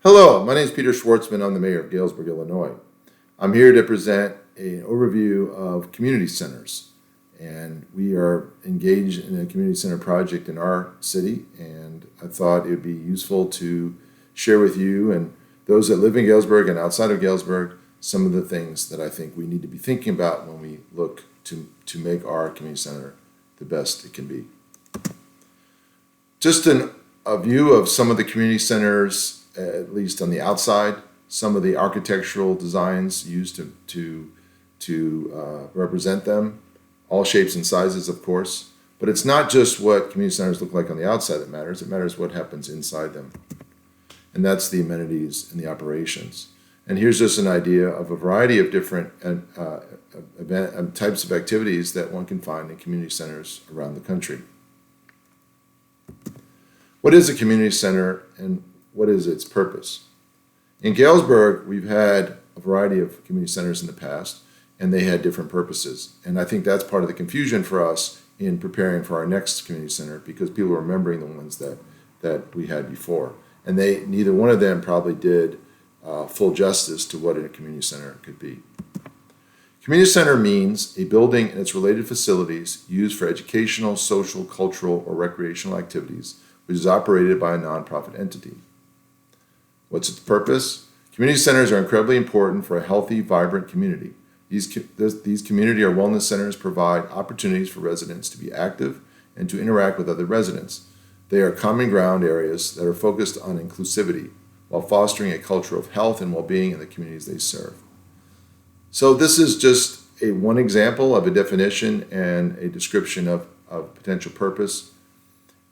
Hello, my name is Peter Schwartzman. I'm the mayor of Galesburg, Illinois. I'm here to present an overview of community centers. And we are engaged in a community center project in our city, and I thought it would be useful to share with you and those that live in Galesburg and outside of Galesburg some of the things that I think we need to be thinking about when we look to make our community center the best it can be. Just a view of some of the community centers, at least on the outside, some of the architectural designs used to represent them, all shapes and sizes, of course. But it's not just what community centers look like on the outside that matters. It matters what happens inside them. And that's the amenities and the operations. And here's just an idea of a variety of different types of activities that one can find in community centers around the country. What is a community center and what is its purpose? In Galesburg, we've had a variety of community centers in the past, and they had different purposes. And I think that's part of the confusion for us in preparing for our next community center, because people are remembering the ones that we had before. And neither one of them probably did full justice to what a community center could be. Community center means a building and its related facilities used for educational, social, cultural, or recreational activities, which is operated by a nonprofit entity. What's its purpose? Community centers are incredibly important for a healthy, vibrant community. These community or wellness centers provide opportunities for residents to be active and to interact with other residents. They are common ground areas that are focused on inclusivity while fostering a culture of health and well-being in the communities they serve. So this is just one example of a definition and a description of potential purpose.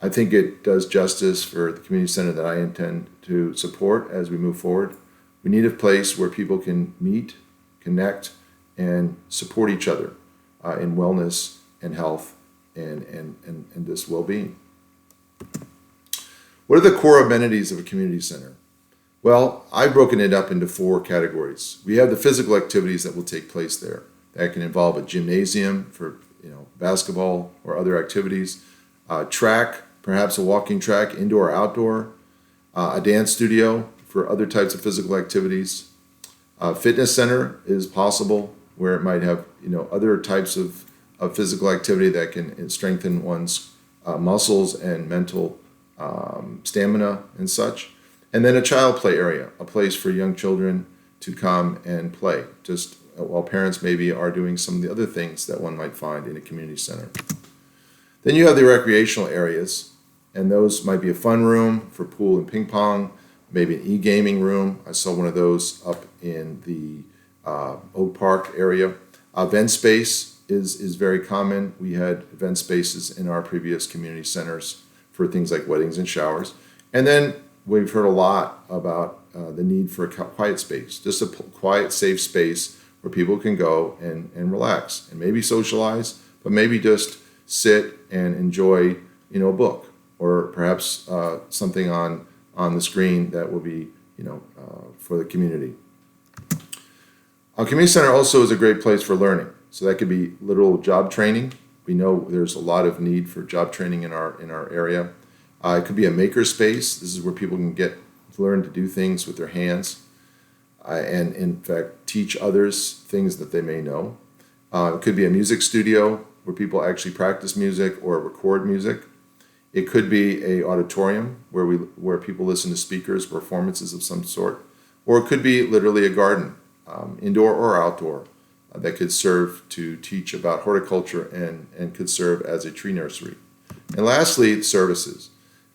I think it does justice for the community center that I intend to support as we move forward. We need a place where people can meet, connect, and support each other in wellness and health and this well-being. What are the core amenities of a community center? Well, I've broken it up into 4 categories. We have the physical activities that will take place there. That can involve a gymnasium for basketball or other activities, track, perhaps a walking track, indoor or outdoor, a dance studio for other types of physical activities. A fitness center is possible, where it might have other types of physical activity that can strengthen one's muscles and mental stamina and such. And then a child play area, a place for young children to come and play, just while parents maybe are doing some of the other things that one might find in a community center. Then you have the recreational areas, and those might be a fun room for pool and ping pong, maybe an e-gaming room. I saw one of those up in the Oak Park area. Event space is very common. We had event spaces in our previous community centers for things like weddings and showers. And then we've heard a lot about the need for a quiet space, just a quiet, safe space where people can go and relax and maybe socialize, but maybe just sit and enjoy a book, or perhaps something on the screen that will be for the community. A community center also is a great place for learning. So that could be literal job training. We know there's a lot of need for job training in our area. It could be a maker space. This is where people can learn to do things with their hands, and in fact teach others things that they may know. It could be a music studio where people actually practice music or record music. It could be an auditorium where people listen to speakers, performances of some sort, or it could be literally a garden, indoor or outdoor, that could serve to teach about horticulture and could serve as a tree nursery. And lastly, services.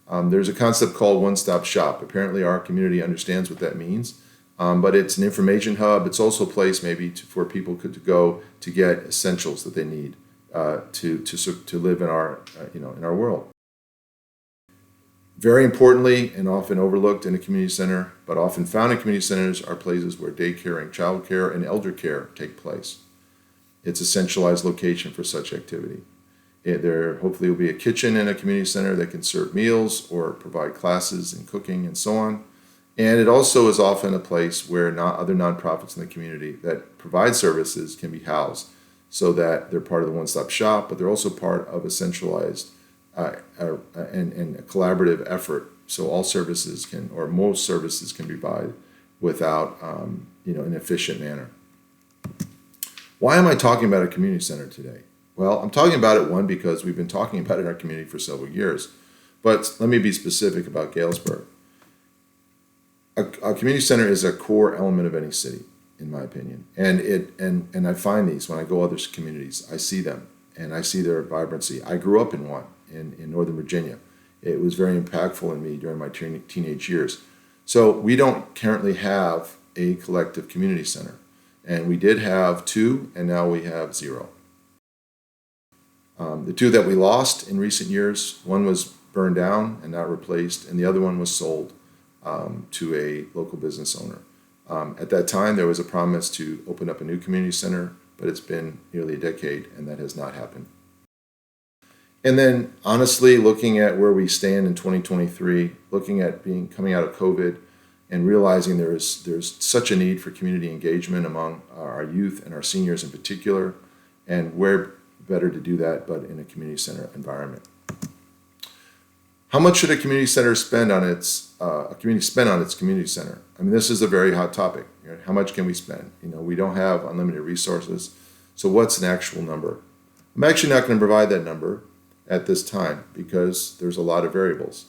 There's a concept called one-stop shop. Apparently our community understands what that means, but it's an information hub. It's also a place maybe for people to go to get essentials that they need to live in our world. Very importantly, and often overlooked in a community center, but often found in community centers, are places where daycare and childcare and elder care take place. It's a centralized location for such activity. There hopefully will be a kitchen in a community center that can serve meals or provide classes in cooking and so on. And it also is often a place where other nonprofits in the community that provide services can be housed, so that they're part of the one-stop shop, but they're also part of a centralized and a collaborative effort so all services can, or most services can be provided without, an efficient manner. Why am I talking about a community center today? Well, I'm talking about it, one, because we've been talking about it in our community for several years. But let me be specific about Galesburg. A community center is a core element of any city, in my opinion. And I find these when I go other communities. I see them, and I see their vibrancy. I grew up in one in Northern Virginia. It was very impactful in me during my teenage years. So we don't currently have a collective community center. And we did have 2, and now we have 0. The 2 that we lost in recent years, one was burned down and not replaced, and the other one was sold to a local business owner. At that time, there was a promise to open up a new community center, but it's been nearly a decade, and that has not happened. And then, honestly, looking at where we stand in 2023, looking at coming out of COVID, and realizing there's such a need for community engagement among our youth and our seniors in particular, and where better to do that but in a community center environment. How much should a community center spend on its community center? I mean, this is a very hot topic. How much can we spend? We don't have unlimited resources, so what's an actual number? I'm actually not going to provide that number at this time because there's a lot of variables.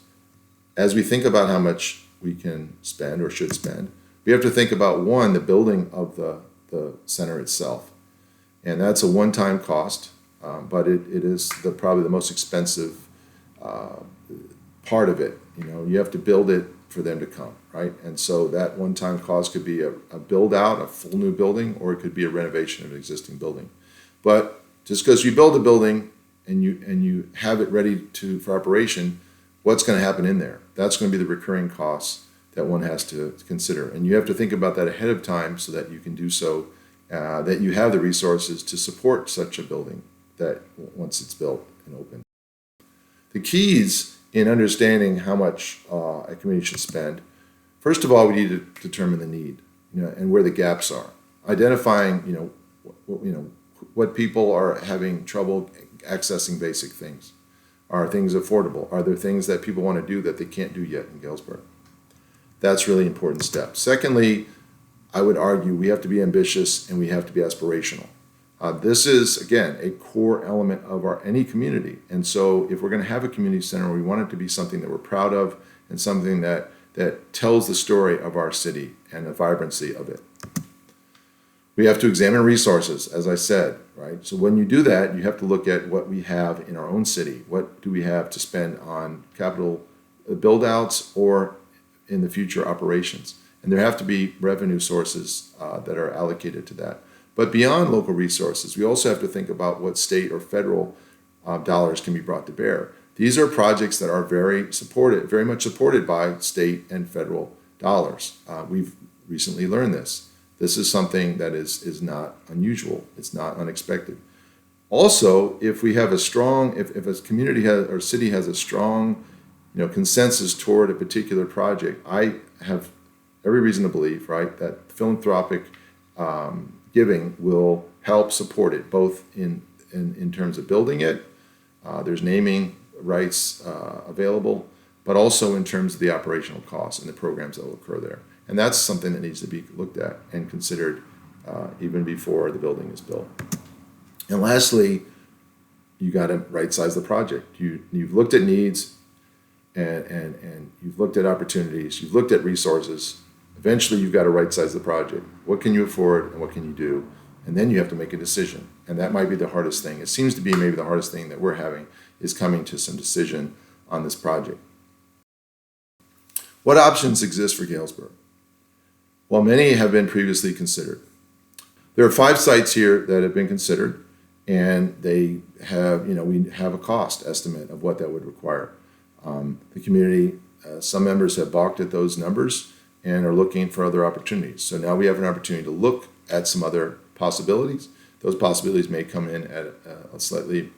As we think about how much we can spend or should spend, we have to think about, one, the building of the center itself, and that's a one-time cost, but it is probably the most expensive part of it. You have to build it for them to come, right? And so that one-time cost could be a build out, a full new building, or it could be a renovation of an existing building. But just because you build a building and you have it ready for operation, what's going to happen in there? That's going to be the recurring costs that one has to consider. And you have to think about that ahead of time so that you can do so, that you have the resources to support such a building that once it's built and open. The keys in understanding how much a community should spend, first of all, we need to determine the need, and where the gaps are. Identifying, what people are having trouble accessing basic things. Are things affordable? Are there things that people want to do that they can't do yet in Galesburg? That's really important step. Secondly, I would argue we have to be ambitious and we have to be aspirational. This is, again, a core element of any community. And so if we're going to have a community center, we want it to be something that we're proud of and something that tells the story of our city and the vibrancy of it. We have to examine resources, as I said, right? So when you do that, you have to look at what we have in our own city. What do we have to spend on capital build-outs or in the future operations? And there have to be revenue sources that are allocated to that. But beyond local resources, we also have to think about what state or federal dollars can be brought to bear. These are projects that are very much supported by state and federal dollars. We've recently learned this. This is something that is not unusual. It's not unexpected. Also, if we have if a community or city has a strong, consensus toward a particular project, I have every reason to believe, right, that philanthropic giving will help support it, both in terms of building it. There's naming rights available, but also in terms of the operational costs and the programs that will occur there. And that's something that needs to be looked at and considered even before the building is built. And lastly, you got to right-size the project. You've looked at needs and you've looked at opportunities, you've looked at resources. Eventually, you've got to right-size the project. What can you afford and what can you do? And then you have to make a decision. And that might be the hardest thing. It seems to be maybe the hardest thing that we're having is coming to some decision on this project. What options exist for Galesburg? Well, many have been previously considered. There are 5 sites here that have been considered, and they have, we have a cost estimate of what that would require. The community, some members have balked at those numbers and are looking for other opportunities. So now we have an opportunity to look at some other possibilities. Those possibilities may come in at a slightly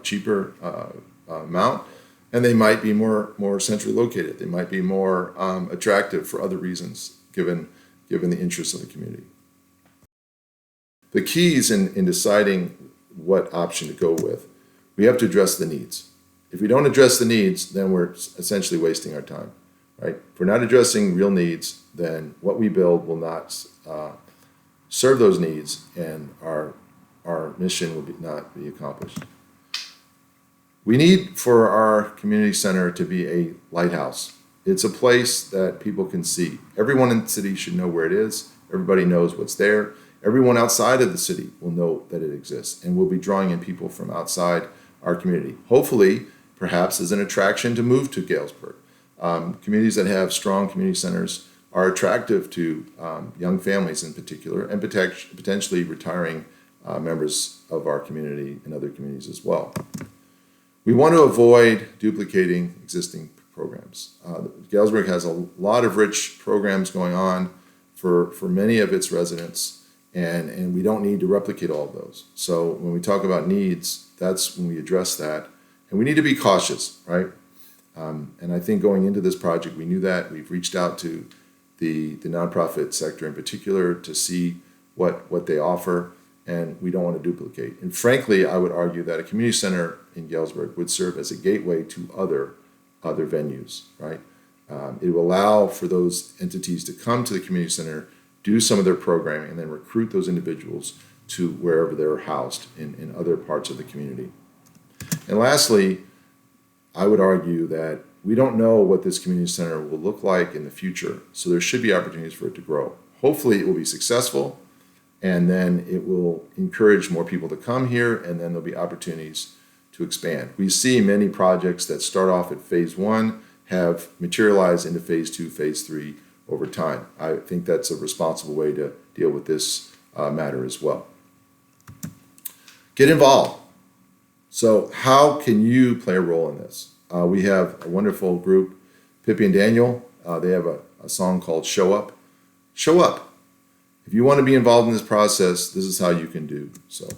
cheaper amount, and they might be more centrally located. They might be more attractive for other reasons, given the interests of the community. The keys in deciding what option to go with, we have to address the needs. If we don't address the needs, then we're essentially wasting our time. right? If we're not addressing real needs, then what we build will not serve those needs, and our mission will not be accomplished. We need for our community center to be a lighthouse. It's a place that people can see. Everyone in the city should know where it is. Everybody knows what's there. Everyone outside of the city will know that it exists, and we'll be drawing in people from outside our community. Hopefully, perhaps as an attraction to move to Galesburg. Communities that have strong community centers are attractive to young families in particular, and potentially retiring members of our community and other communities as well. We want to avoid duplicating existing programs. Galesburg has a lot of rich programs going on for many of its residents, and we don't need to replicate all of those. So when we talk about needs, that's when we address that. And we need to be cautious, right? And I think going into this project, we knew that. We've reached out to the nonprofit sector in particular to see what they offer, and we don't want to duplicate. And frankly, I would argue that a community center in Galesburg would serve as a gateway to other venues, right? It will allow for those entities to come to the community center, do some of their programming, and then recruit those individuals to wherever they're housed in other parts of the community. And lastly, I would argue that we don't know what this community center will look like in the future, so there should be opportunities for it to grow. Hopefully it will be successful, and then it will encourage more people to come here, and then there'll be opportunities to expand. We see many projects that start off at phase 1 have materialized into phase 2, phase 3 over time. I think that's a responsible way to deal with this matter as well. Get involved. So how can you play a role in this? We have a wonderful group, Pippi and Daniel. They have a song called Show Up. Show up. If you want to be involved in this process, this is how you can do so.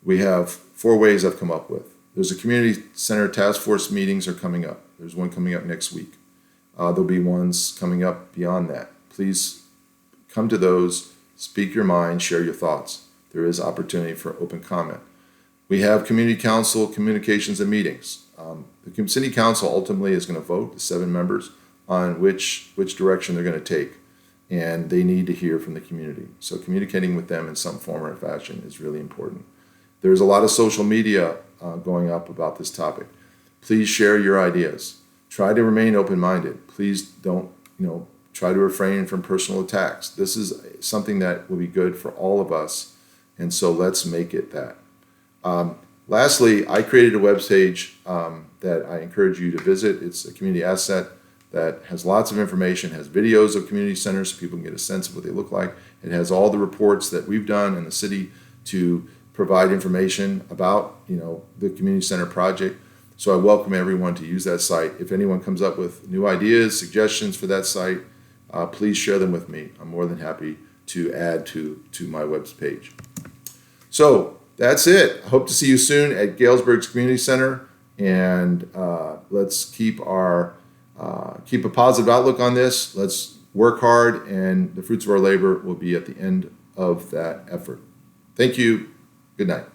We have 4 ways I've come up with. There's a community center task force meetings are coming up. There's one coming up next week. There'll be ones coming up beyond that. Please come to those, speak your mind, share your thoughts. There is opportunity for open comment. We have community council communications and meetings. The city council ultimately is going to vote, the 7 members, on which direction they're going to take, and they need to hear from the community. So communicating with them in some form or fashion is really important. There's a lot of social media going up about this topic. Please share your ideas. Try to remain open-minded. Please don't, try to refrain from personal attacks. This is something that will be good for all of us, and so let's make it that. Lastly, I created a webpage that I encourage you to visit. It's a community asset that has lots of information, has videos of community centers so people can get a sense of what they look like. It has all the reports that we've done in the city to provide information about, the community center project. So I welcome everyone to use that site. If anyone comes up with new ideas, suggestions for that site, please share them with me. I'm more than happy to add to my webpage. So that's it. I hope to see you soon at Galesburg's Community Center, and let's keep a positive outlook on this. Let's work hard, and the fruits of our labor will be at the end of that effort. Thank you. Good night.